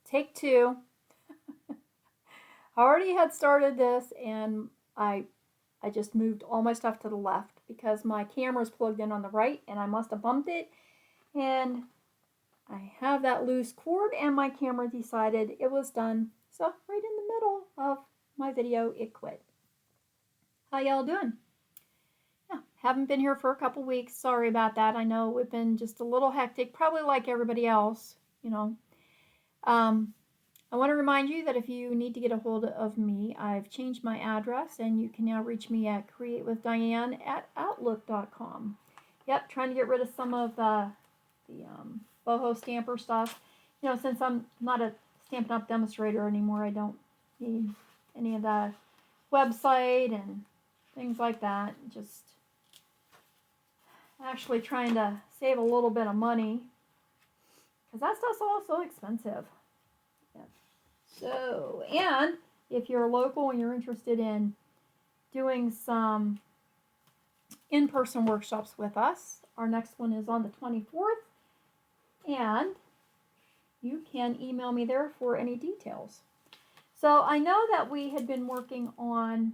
Take two. I already had started this and I just moved all my stuff to the left because my camera's plugged in on the right and I must have bumped it. And I have that loose cord and my camera decided it was done. So right in the middle of my video, it quit. How y'all doing? Yeah, haven't been here for a couple weeks. Sorry about that. I know we've been just a little hectic, probably like everybody else, you know. I want to remind you that if you need to get a hold of me, I've changed my address and you can now reach me at createwithdiane@outlook.com. Yep, trying to get rid of some of the boho stamper stuff. You know, since I'm not a Stampin' Up! Demonstrator anymore, I don't need any of the website and things like that. Just actually trying to save a little bit of money because that stuff's all so expensive. Yeah. So, and if you're local and you're interested in doing some in-person workshops with us, our next one is on the 24th, and you can email me there for any details. So I know that we had been working on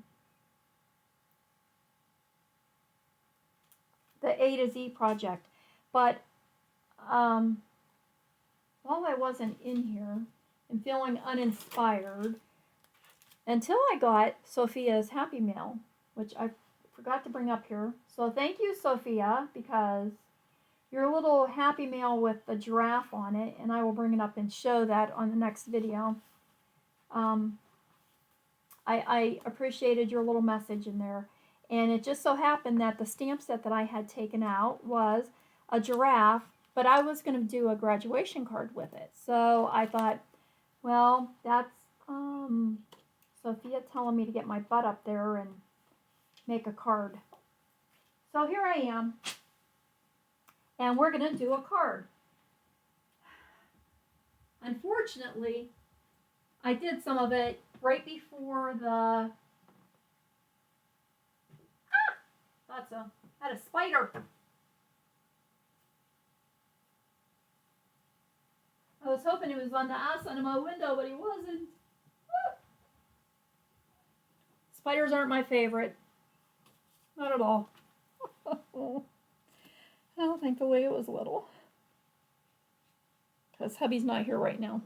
the A to Z project, but while I wasn't in here and feeling uninspired until I got Sophia's Happy Mail, which I forgot to bring up here. So thank you, Sophia, because your little Happy Mail with the giraffe on it, and I will bring it up and show that on the next video. I appreciated your little message in there. And it just so happened that the stamp set that I had taken out was a giraffe, but I was going to do a graduation card with it. So I thought, well, that's Sophia telling me to get my butt up there and make a card. So here I am, and we're going to do a card. Unfortunately, I did some of it right before the... Had a spider. I was hoping he was on the outside of my window, but he wasn't. Spiders aren't my favorite. Not at all. I don't think the way it was little. Because hubby's not here right now.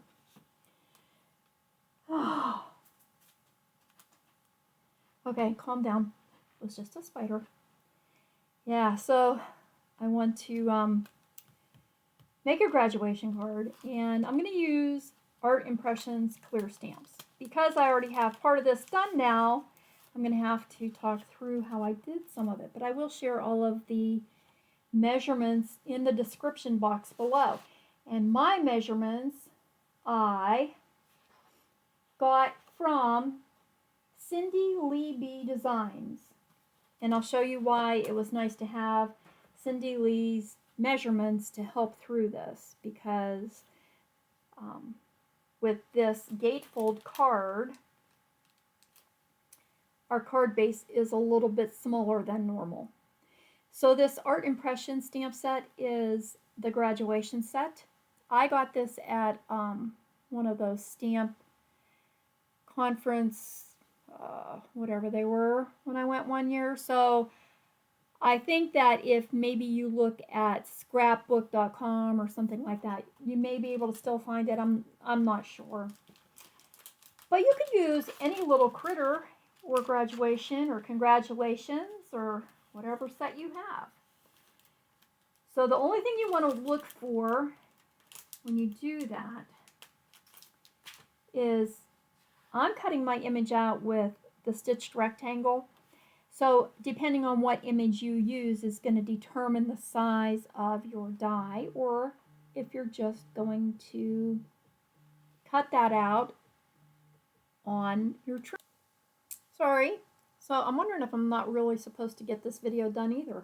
Okay, calm down. It was just a spider. Yeah, so I want to make a graduation card, and I'm going to use Art Impressions clear stamps. Because I already have part of this done now, I'm going to have to talk through how I did some of it, but I will share all of the measurements in the description box below. And my measurements I got from Cindy Lee B Designs. And I'll show you why it was nice to have Cindy Lee's measurements to help through this, because with this gatefold card, our card base is a little bit smaller than normal. So this Art Impression stamp set is the graduation set. I got this at one of those stamp conference whatever they were when I went one year. So I think that if maybe you look at scrapbook.com or something like that, you may be able to still find it. I'm not sure. But you could use any little critter or graduation or congratulations or whatever set you have. So the only thing you want to look for when you do that is, I'm cutting my image out with the stitched rectangle. So depending on what image you use is going to determine the size of your die, or if you're just going to cut that out on your trim. Sorry. So I'm wondering if I'm not really supposed to get this video done either.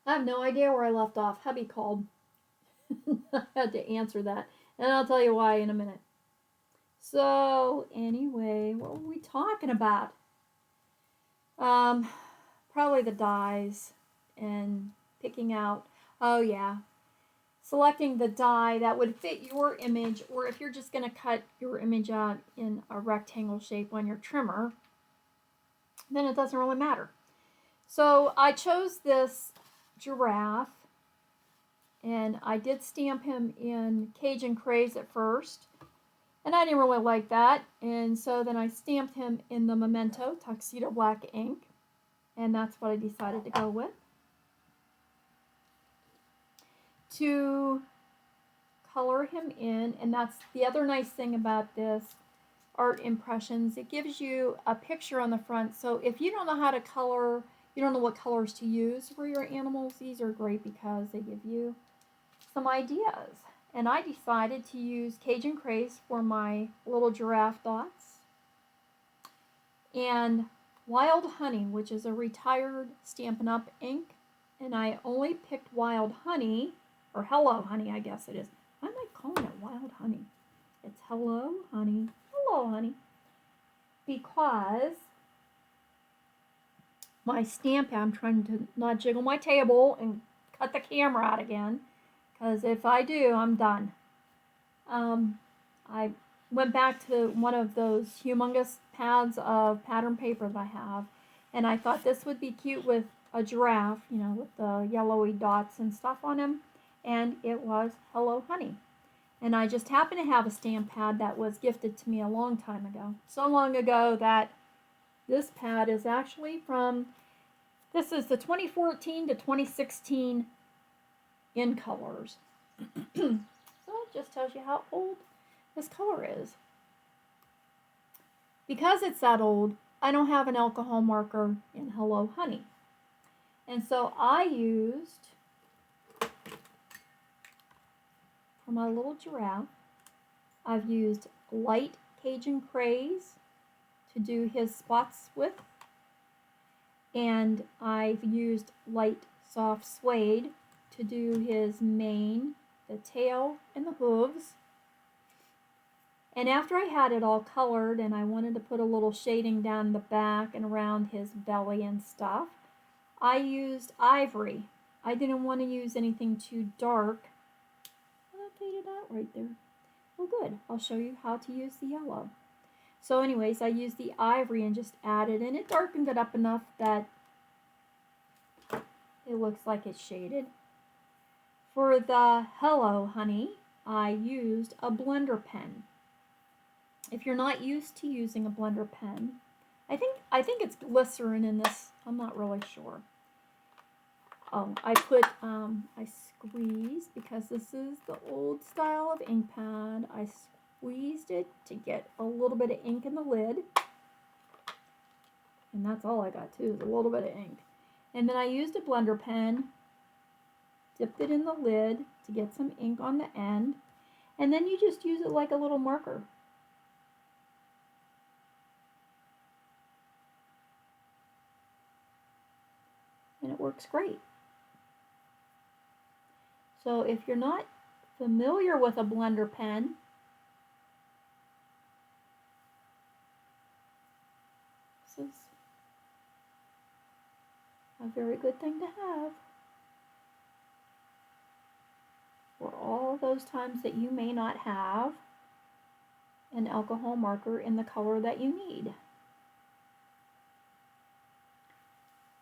I have no idea where I left off. Hubby called. I had to answer that. And I'll tell you why in a minute. So anyway, what were we talking about? Probably the dies and picking out. Oh yeah. selecting the die that would fit your image, or if you're just going to cut your image out in a rectangle shape on your trimmer, then it doesn't really matter. So I chose this giraffe, and I did stamp him in Cajun Craze at first, and I didn't really like that, and so then I stamped him in the Memento Black Ink, and that's what I decided to go with. To color him in, and that's the other nice thing about this art impressions, it gives you a picture on the front, so if you don't know how to color, you don't know what colors to use for your animals, these are great because they give you some ideas. And I decided to use Cajun Craze for my little giraffe dots, and Wild Honey, which is a retired Stampin' Up! Ink, and I only picked Wild Honey, or Hello Honey I guess it is. Why am I calling it Wild Honey? It's Hello Honey, Hello Honey, because my stamp pad, I'm trying to not jiggle my table and cut the camera out again, because if I do, I'm done. I went back to one of those humongous pads of pattern paper that I have, and I thought this would be cute with a giraffe, you know, with the yellowy dots and stuff on him, and it was Hello Honey. And I just happen to have a stamp pad that was gifted to me a long time ago. So long ago that this pad is actually from, this is the 2014 to 2016 in colors. So it just tells you how old this color is. Because it's that old, I don't have an alcohol marker in Hello Honey. And so I used, for my little giraffe, I've used light Cajun Craze to do his spots with, and I've used light soft suede to do his mane, the tail, and the hooves. And after I had it all colored and I wanted to put a little shading down the back and around his belly and stuff, I used ivory. I didn't want to use anything too dark. I faded out right there. Well, good. I'll show you how to use the yellow. So anyways, I used the ivory and just added, and it darkened it up enough that it looks like it's shaded. For the Hello Honey, I used a blender pen. If you're not used to using a blender pen, I think it's glycerin in this. I'm not really sure. Oh, I squeezed, because this is the old style of ink pad, I squeezed it to get a little bit of ink in the lid. And that's all I got too, is a little bit of ink. And then I used a blender pen, dipped it in the lid to get some ink on the end, and then you just use it like a little marker. And it works great. So if you're not familiar with a blender pen, this is a very good thing to have for all those times that you may not have an alcohol marker in the color that you need.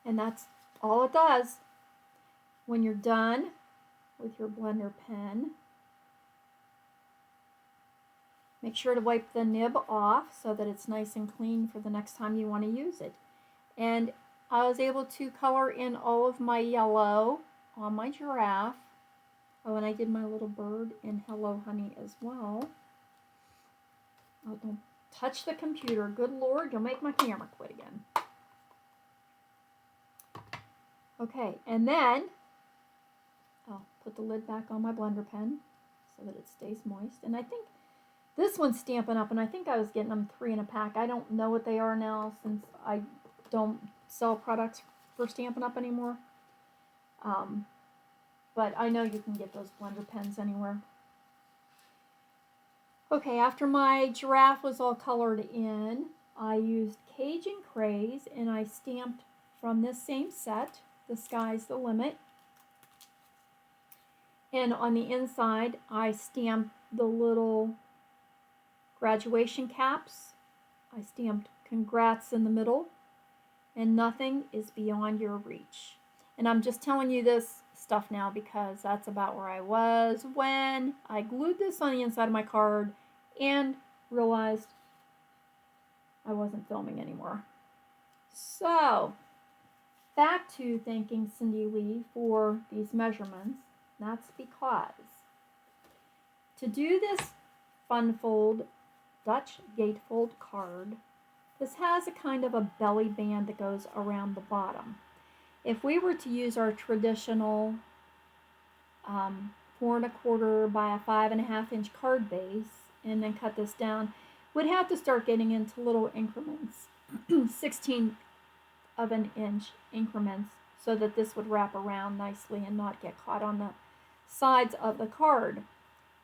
And that's all it does. When you're done with your blender pen, make sure to wipe the nib off so that it's nice and clean for the next time you want to use it. And I was able to color in all of my yellow on my giraffe. Oh, and I did my little bird in Hello Honey as well. Oh, don't touch the computer. Good Lord, you'll make my camera quit again. Okay, and then I'll put the lid back on my blender pen so that it stays moist. And I think this one's Stampin' Up, and I think I was getting them 3 in a pack. I don't know what they are now since I don't sell products for Stampin' Up anymore. But I know you can get those blender pens anywhere. Okay, after my giraffe was all colored in, I used Cajun Craze, and I stamped from this same set, The Sky's the Limit. And on the inside, I stamped the little graduation caps. I stamped congrats in the middle, and nothing is beyond your reach. And I'm just telling you this stuff now because that's about where I was when I glued this on the inside of my card and realized I wasn't filming anymore. So, back to thanking Cindy Lee for these measurements. That's because to do this fun fold Dutch gatefold card, this has a kind of a belly band that goes around the bottom. If we were to use our traditional 4 1/4 by a 5 1/2 inch card base and then cut this down, we'd have to start getting into little increments, 16 of an inch increments, so that this would wrap around nicely and not get caught on the sides of the card.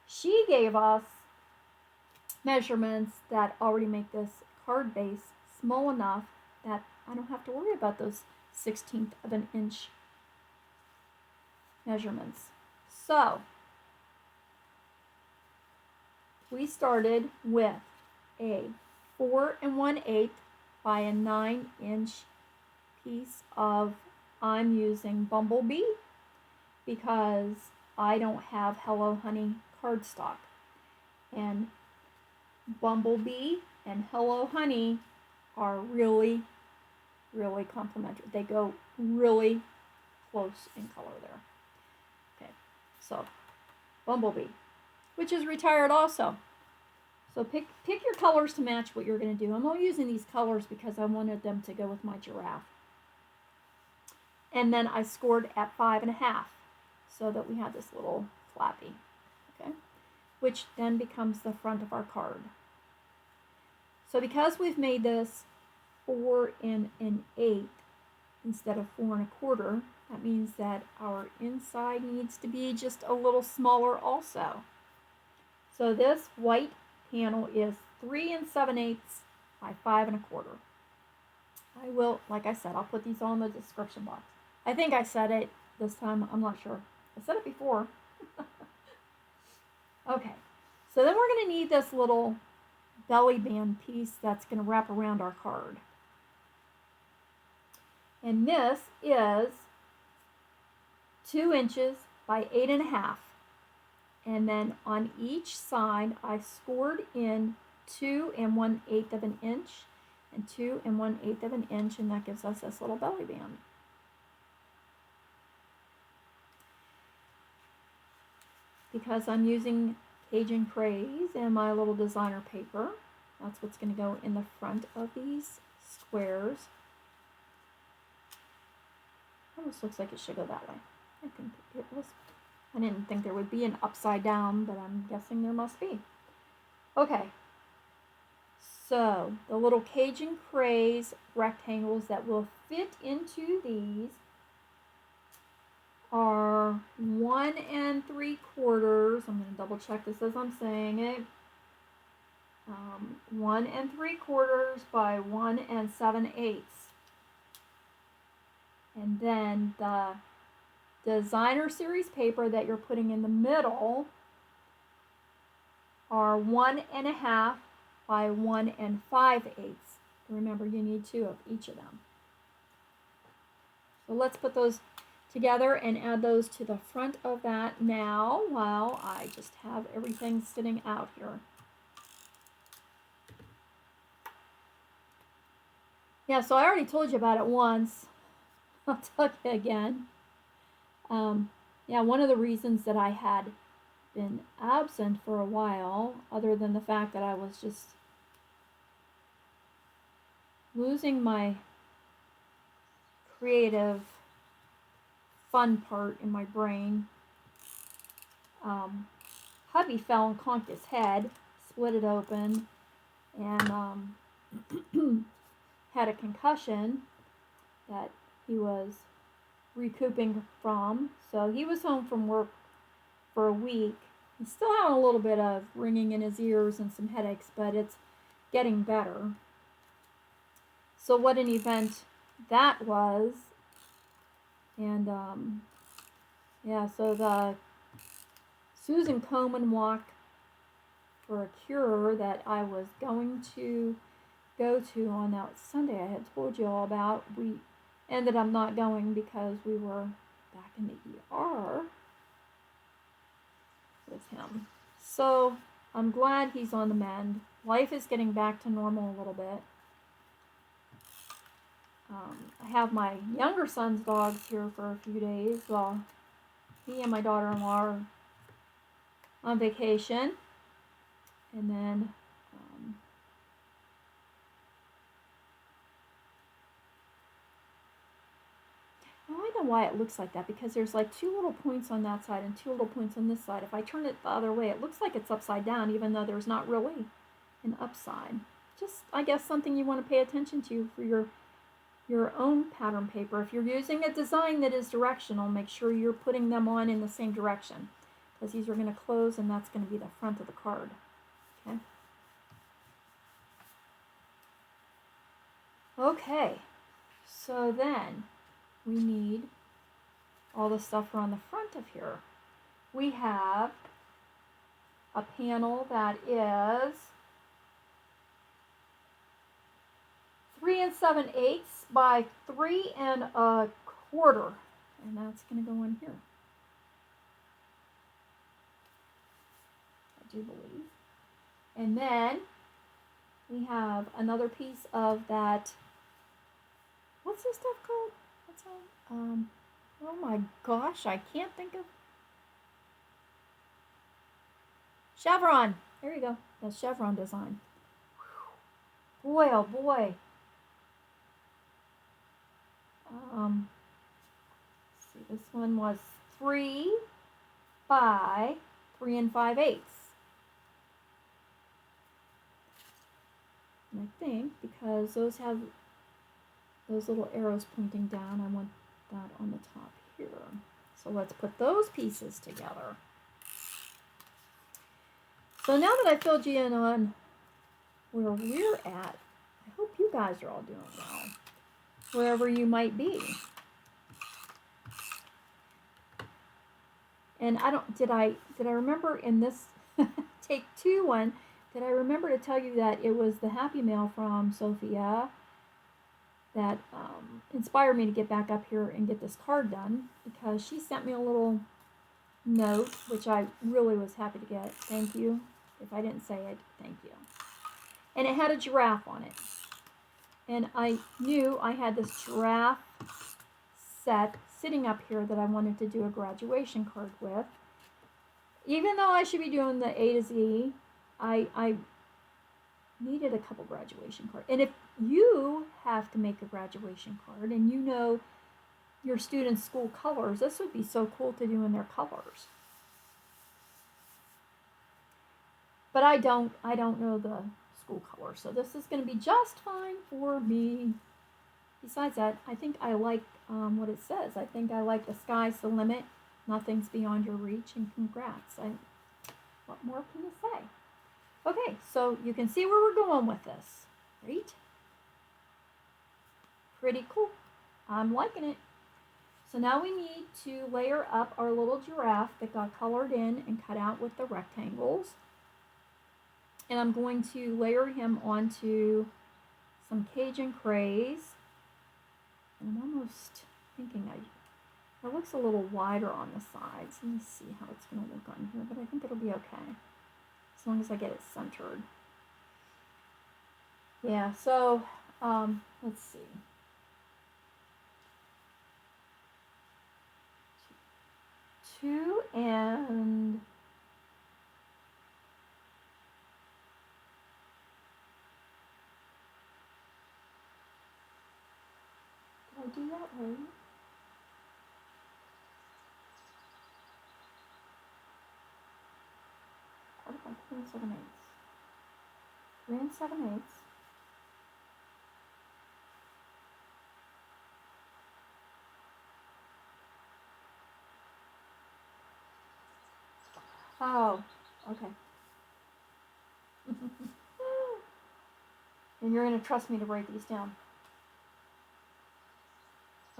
She gave us measurements that already make this card base small enough that I don't have to worry about those 16th of an inch measurements. So we started with a 4 1/8 by a 9-inch piece of, I'm using Bumblebee because I don't have Hello Honey cardstock. And Bumblebee and Hello Honey are really, really complementary. They go really close in color there. Okay, so Bumblebee, which is retired also. So pick your colors to match what you're going to do. I'm only using these colors because I wanted them to go with my giraffe. And then I scored at 5 1/2 so that we had this little flappy, okay, which then becomes the front of our card. So because we've made this 4 1/8 instead of 4 1/4, that means that our inside needs to be just a little smaller also. So this white panel is 3 7/8 by 5 1/4. I will, like I said, I'll put these all in the description box. I think I said it this time, I'm not sure. I said it before. Okay, so then we're going to need this little belly band piece that's going to wrap around our card. And this is 2 inches by 8 1/2. And then on each side, I scored in 2 1/8 of an inch and 2 1/8 of an inch, and that gives us this little belly band. Because I'm using Cajun Craze and my little designer paper, that's what's going to go in the front of these squares. Almost looks like it should go that way. I think it was. I didn't think there would be an upside down, but I'm guessing there must be. Okay. So the little Cajun Craze rectangles that will fit into these are 1 3/4. I'm going to double check this as I'm saying it. 1 3/4 by 1 7/8. And then the designer series paper that you're putting in the middle are 1 1/2 by 1 5/8. Remember, you need 2 of each of them. So let's put those together and add those to the front of that now while I just have everything sitting out here. Yeah, so I already told you about it once. I'll tell you again. Yeah, one of the reasons that I had been absent for a while, other than the fact that I was just losing my creative fun part in my brain. Hubby fell and conked his head, split it open, and had a concussion that he was recouping from. So he was home from work for a week. He's still having a little bit of ringing in his ears and some headaches, but it's getting better. So what an event that was. And yeah, so the Susan Komen walk for a cure that I was going to go to on that Sunday I had told you all about. We ended up not going because we were back in the ER with him. So I'm glad he's on the mend. Life is getting back to normal a little bit. I have my younger son's dogs here for a few days while he and my daughter-in-law are on vacation. And then I know why it looks like that, because there's like two little points on that side and two little points on this side. If I turn it the other way, it looks like it's upside down, even though there's not really an upside. Just, I guess, something you want to pay attention to for your own pattern paper. If you're using a design that is directional, make sure you're putting them on in the same direction, because these are going to close and that's going to be the front of the card. Okay. Okay, so then we need all the stuff around the front of here. We have a panel that is 3 7/8 by 3 1/4, and that's going to go in here, I do believe. And then we have another piece of that. What's this stuff called? What's that? Oh my gosh, I can't think of. Chevron. There you go. That's chevron design. Boy, oh boy. Let's see, this one was 3 by 3 5/8. And I think because those have those little arrows pointing down, I want that on the top here. So let's put those pieces together. So now that I filled you in on where we're at, I hope you guys are all doing well, wherever you might be. And did I remember in this take 2 one, did I remember to tell you that it was the Happy Mail from Sophia that inspired me to get back up here and get this card done, because she sent me a little note, which I really was happy to get. Thank you. If I didn't say it, thank you. And it had a giraffe on it. And I knew I had this giraffe set sitting up here that I wanted to do a graduation card with. Even though I should be doing the A to Z, I needed a couple graduation cards. And if you have to make a graduation card and you know your students' school colors, this would be so cool to do in their colors. But I don't know the school colors, so this is going to be just fine for me. Besides that, I think I like what it says. I think I like the sky's the limit, nothing's beyond your reach, and congrats. What more can you say? Okay, so you can see where we're going with this, right? Pretty cool. I'm liking it. So now we need to layer up our little giraffe that got colored in and cut out with the rectangles. And I'm going to layer him onto some Cajun Craze. And I'm almost thinking it looks a little wider on the sides. Let me see how it's going to look on here, but I think it'll be okay as long as I get it centered. Yeah, so let's see. 2 and did I do that right? What if I 3 7/8? 3 7/8. Oh, okay. And you're going to trust me to write these down.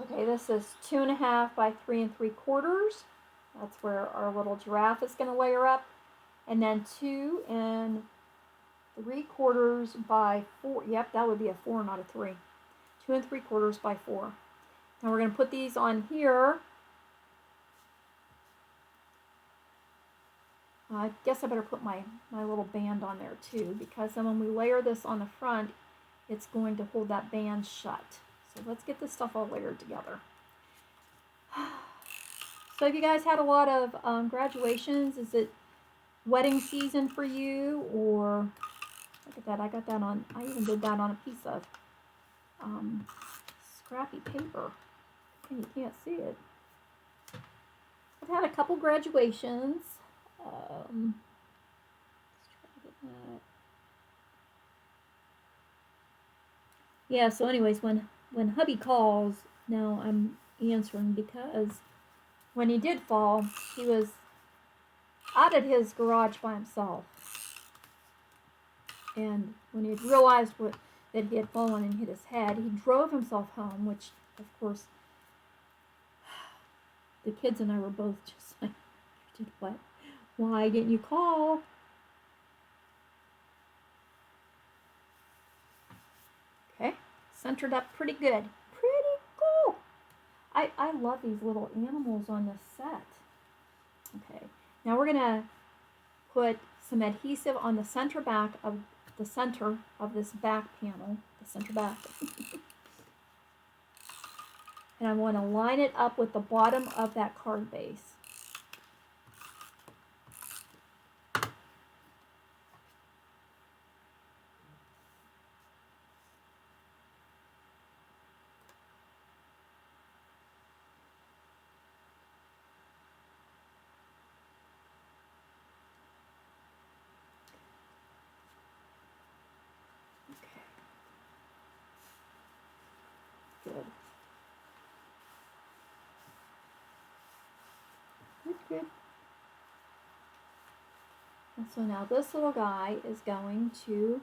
Okay, this is 2 1/2 by 3 3/4. That's where our little giraffe is going to layer up. And then 2 3/4 by 4. Yep, that would be a 4, not a 3. 2 3/4 by 4. Now we're going to put these on here. I guess I better put my little band on there too, because then when we layer this on the front, it's going to hold that band shut. So let's get this stuff all layered together. So have you guys had a lot of graduations? Is it wedding season for you? Or look at that, I got that on, I even did that on a piece of scrappy paper. And you can't see it. I've had a couple graduations. Let's try to get that. Yeah, so anyways, when hubby calls, now I'm answering, because when he did fall, he was out at his garage by himself. And when he had realized that he had fallen and hit his head, he drove himself home, which, of course, the kids and I were both just like, you did what? Why didn't you call? Okay, centered up pretty good. Pretty cool. I love these little animals on this set. Okay, now we're gonna put some adhesive on the center back of the center of this back panel, the center back. And I want to line it up with the bottom of that card base. Good. Good. And so now this little guy is going to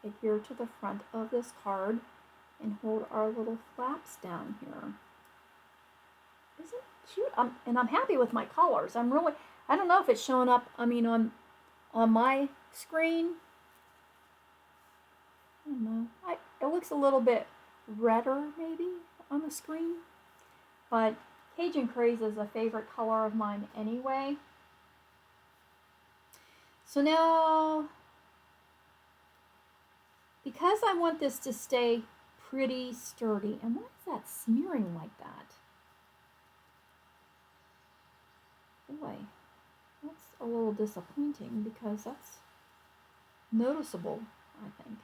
adhere to the front of this card and hold our little flaps down here. Isn't it cute? And I'm happy with my colors. I'm really, I don't know if it's showing up, I mean, on my screen. I don't know. It looks a little bit redder maybe on the screen, but Cajun Craze is a favorite color of mine anyway. So now, because I want this to stay pretty sturdy, and why is that smearing like that? Boy, that's a little disappointing, because that's noticeable, I think.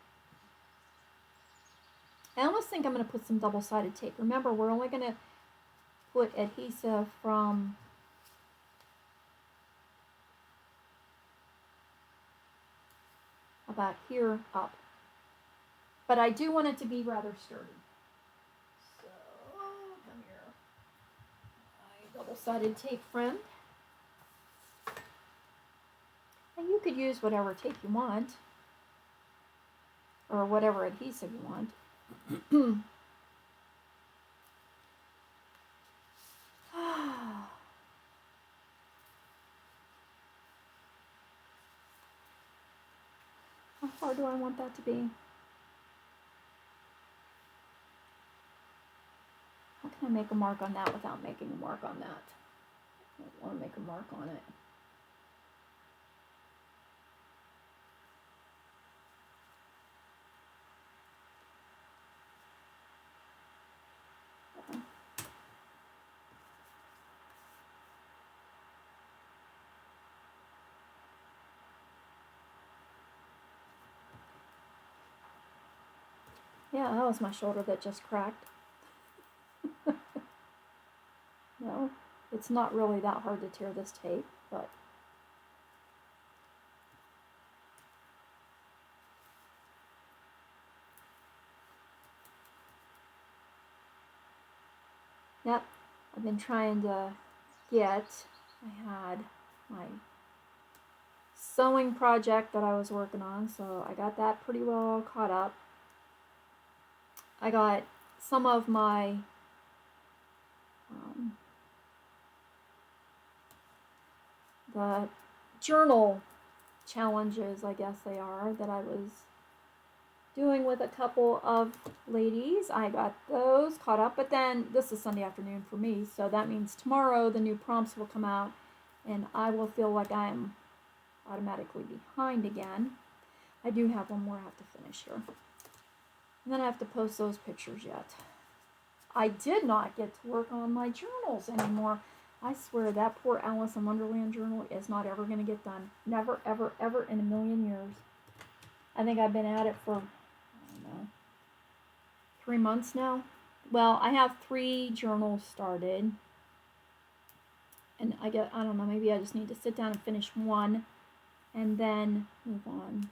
I almost think I'm going to put some double-sided tape. Remember, we're only going to put adhesive from about here up. But I do want it to be rather sturdy. So, come here, my double-sided tape friend. And you could use whatever tape you want, or whatever adhesive you want. How far do I want that to be? How can I make a mark on that without making a mark on that? I don't want to make a mark on it. Yeah, that was my shoulder that just cracked. No, it's not really that hard to tear this tape, but yep, I've been trying to get, I had my sewing project that I was working on, so I got that pretty well caught up. I got some of my the journal challenges, I guess they are, that I was doing with a couple of ladies. I got those caught up, but then this is Sunday afternoon for me, so that means tomorrow the new prompts will come out and I will feel like I am automatically behind again. I do have one more I have to finish here. And then I have to post those pictures yet. I did not get to work on my journals anymore. I swear that poor Alice in Wonderland journal is not ever going to get done. Never, ever, ever in a million years. I think I've been at it for, I don't know, 3 months now. Well, I have 3 journals started. And I don't know, maybe I just need to sit down and finish one and then move on.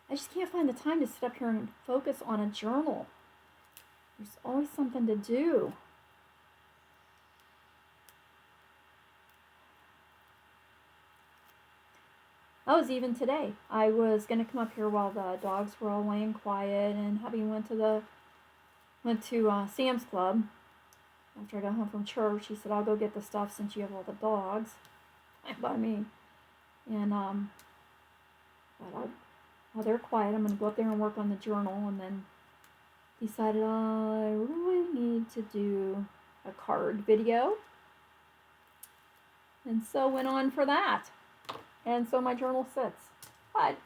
I just can't find the time to sit up here and focus on a journal. There's always something to do. That was even today. I was going to come up here while the dogs were all laying quiet, and hubby went to Sam's Club. After I got home from church, he said, "I'll go get the stuff since you have all the dogs." Fine by me. And while they're quiet, I'm going to go up there and work on the journal, and then decided I really need to do a card video. And so went on for that. And so my journal sits. But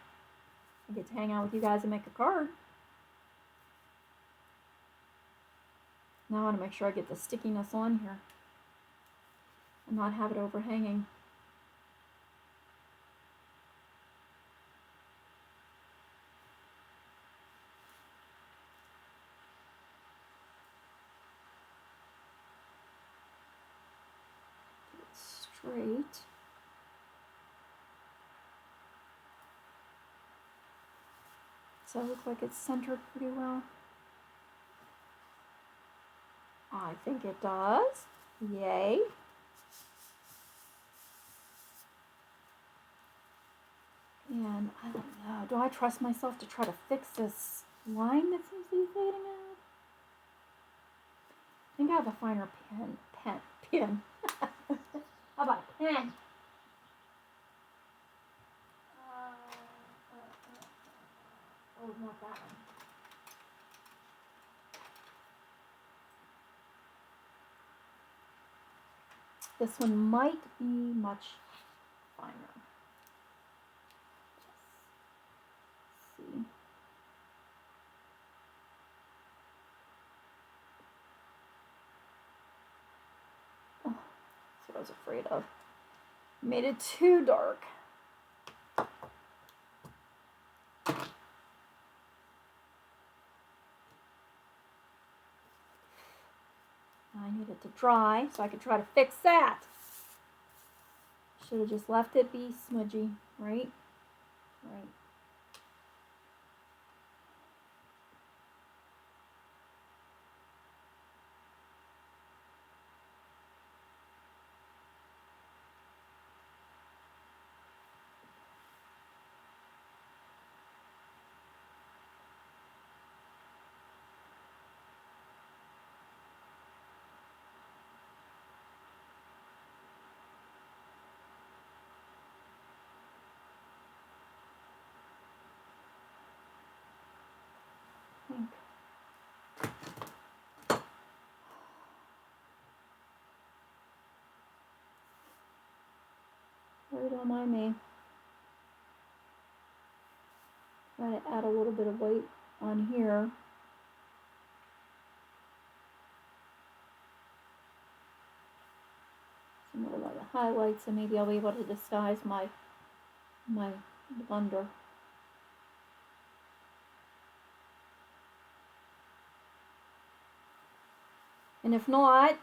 I get to hang out with you guys and make a card. Now I want to make sure I get the stickiness on here and not have it overhanging. Get it straight. Does that look like it's centered pretty well? I think it does. Yay. And I don't know, do I trust myself to try to fix this line that seems to be fading out? I think I have a finer pen. How about a pen? Oh, not that one. This one might be much finer. Just see. Oh, that's what I was afraid of. Made it too dark. I need it to dry so I could try to fix that. Should have just left it be smudgy, right? Right. Sorry, don't mind me. Try to add a little bit of weight on here. Some more of the highlights, and maybe I'll be able to disguise my blender. And if not,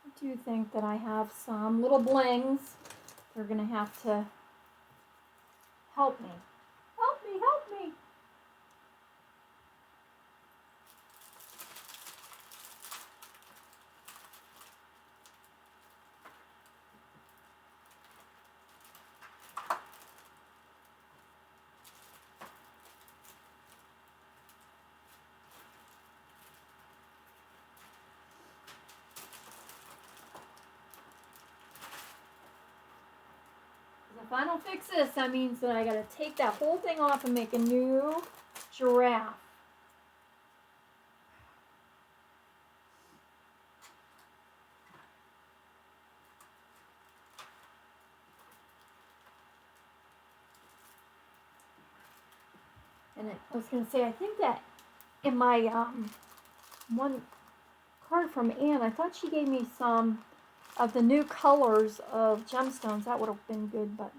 I do think that I have some little blings. They're going to have to help me. Help me, help me. If I don't fix this, that means that I gotta take that whole thing off and make a new giraffe. And I was gonna say, I think that in my one card from Anne, I thought she gave me some of the new colors of gemstones. That would have been good, but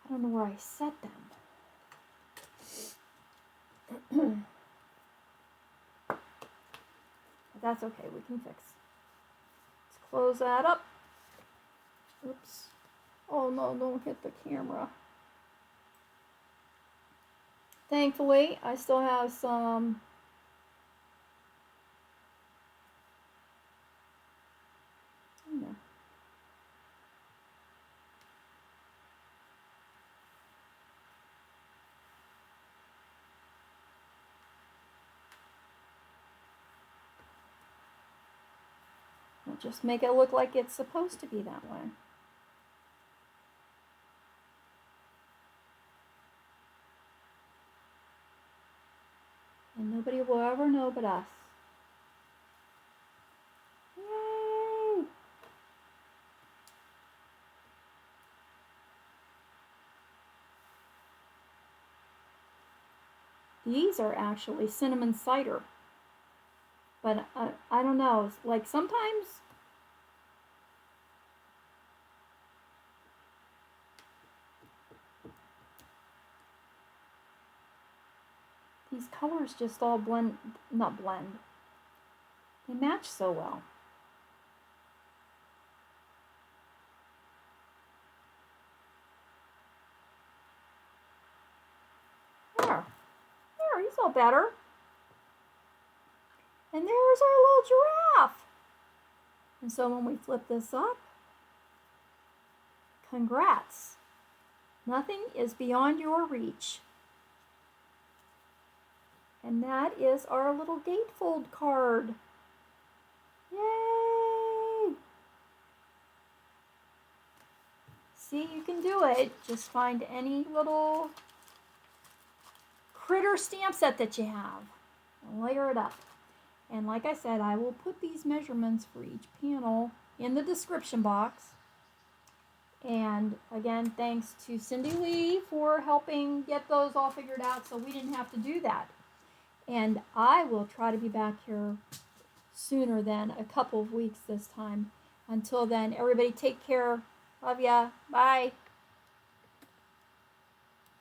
I don't know where I set them. But that's okay, we can fix. Let's close that up. Oops. Oh no, don't hit the camera. Thankfully, I still have some I'll just make it look like it's supposed to be that way. And nobody will ever know but us. Yay! These are actually cinnamon cider. But I don't know, like sometimes these colors just all blend, not blend, they match so well. There, he's all better. And there's our little giraffe. And so when we flip this up, congrats. Nothing is beyond your reach. And that is our little gatefold card. Yay! See, you can do it. Just find any little critter stamp set that you have and layer it up. And like I said, I will put these measurements for each panel in the description box. And again, thanks to Cindy Lee for helping get those all figured out so we didn't have to do that. And I will try to be back here sooner than a couple of weeks this time. Until then, everybody take care. Love ya. Bye.